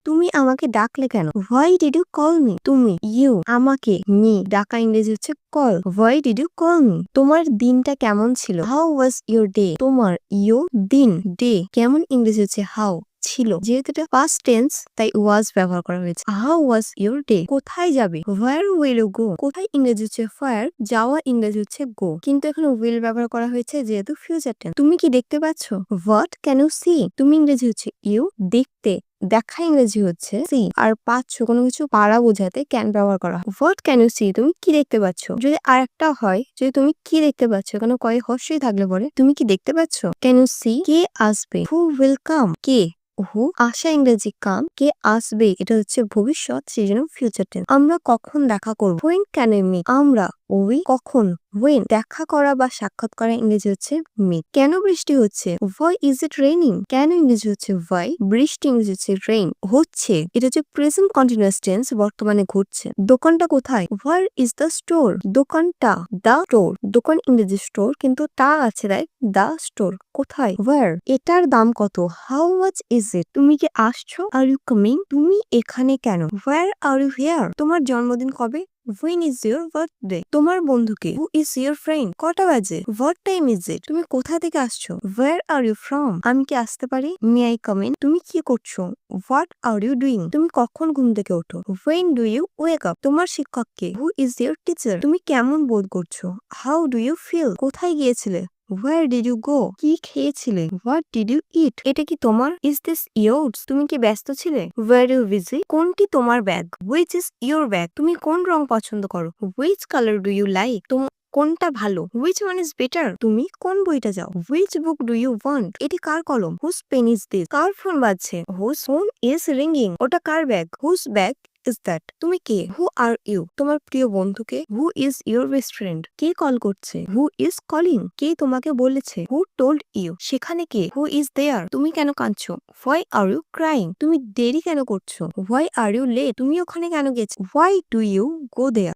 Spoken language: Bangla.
তুমি আমাকে ডাকলে কেন? Why did you call me? তুমি you আমাকে me ডাকা ইংরেজি হচ্ছে call. Why did you call me? তোমার দিনটা কেমন ছিল? How was your day? তোমার your দিন day কেমন ইংরেজি হচ্ছে how ছিল। যেহেতু এটা past tense তাই was ব্যবহার করা হয়েছে। How was your day? কোথায় যাবে? Where will you go? কোথায় ইংরেজি হচ্ছে where, যাওয়া ইংরেজি হচ্ছে go, কিন্তু এখানে will ব্যবহার করা হয়েছে যেহেতু future tense। তুমি কি দেখতে পাচ্ছ? What can you see? তুমি ইংরেজি হচ্ছে you, দেখতে দেখা ইংরেজি হচ্ছে see, আর পাচ্ছ কোনো কিছু পারা বোঝাতে ক্যান ব্যবহার করা হয়। What can you see? তুমি কি দেখতে পাচ্ছ? যদি আরেকটা হয় যদি তুমি কি দেখতে পাচ্ছ, কেন কয়ে হর্ষই থাকলে পরে তুমি কি দেখতে পাচ্ছ? Can you see? কে আসবে? Who will come? কে হু আসা ইংরেজি কাম, কে আসবে এটা হচ্ছে ভবিষ্যৎ, সেই জন্য ফিউচার টেন্স। আমরা কখন দেখা করব? When can we meet? আমরা ওই কখন when দেখা করা বা সাক্ষাৎ করা ইংরেজি হচ্ছে meet। কেন বৃষ্টি হচ্ছে? Why is it raining? কেন ইংরেজি হচ্ছে why, বৃষ্টি ইংরেজি হচ্ছে rain। হচ্ছে এটা হচ্ছে প্রেজেন্ট কন্টিনিউয়াস টেন্স, বর্তমানে ঘটছে। দোকানটা কোথায়? Where is the store? দোকানটা the store, দোকান ইংরেজি store কিন্তু টা আছে তাই the store। কোথায়? Where? এটার দাম কত? How much is it? তুমি কি আসছো? Are you coming? তুমি এখানে কেন? Where are you here? তোমার জন্মদিন কবে? When is your birthday? তোমার বন্ধুকে? Who is your friend? কটা বাজে? What time is it? তুমি কোথা থেকে আসছো? Where are you from? আমি কি আসতে পারি? May I come in? তুমি কি করছো? What are you doing? তুমি কখন ঘুম থেকে ওঠো? When do you wake up? তোমার শিক্ষক কে? Who is your teacher? তুমি কেমন বোধ করছো? How do you feel? কোথায় গিয়েছিলে? Where did you go? কি খেয়েছিলে? What did you eat? এটা কি তোমার? Is this yours? তুমি কি ব্যস্ত ছিলে? Were you busy? কোনটি তোমার bag? Which is your bag? তুমি কোন রং পছন্দ করো? Which color do you like? কোনটা ভালো? Which one is better? তুমি কোন বইটা চাও? Which book do you want? এটি কার কলম? Whose pen is this? Car phone বাজছে? Whose phone is ringing? ওটা কার bag? Whose bag is that? তুমি কে? Who are you? তোমার প্রিয় বন্ধুকে? Who is your best friend? K call করছে? Who is calling? কে তোমাকে বলেছে? Who told you? সেখানে কে? Who is there? তুমি কেন কাঁদছো? Why are you crying? তুমি দেরি কেন করছো? Why are you late? তুমি ওখানে কেন গেছো? Why do you go there?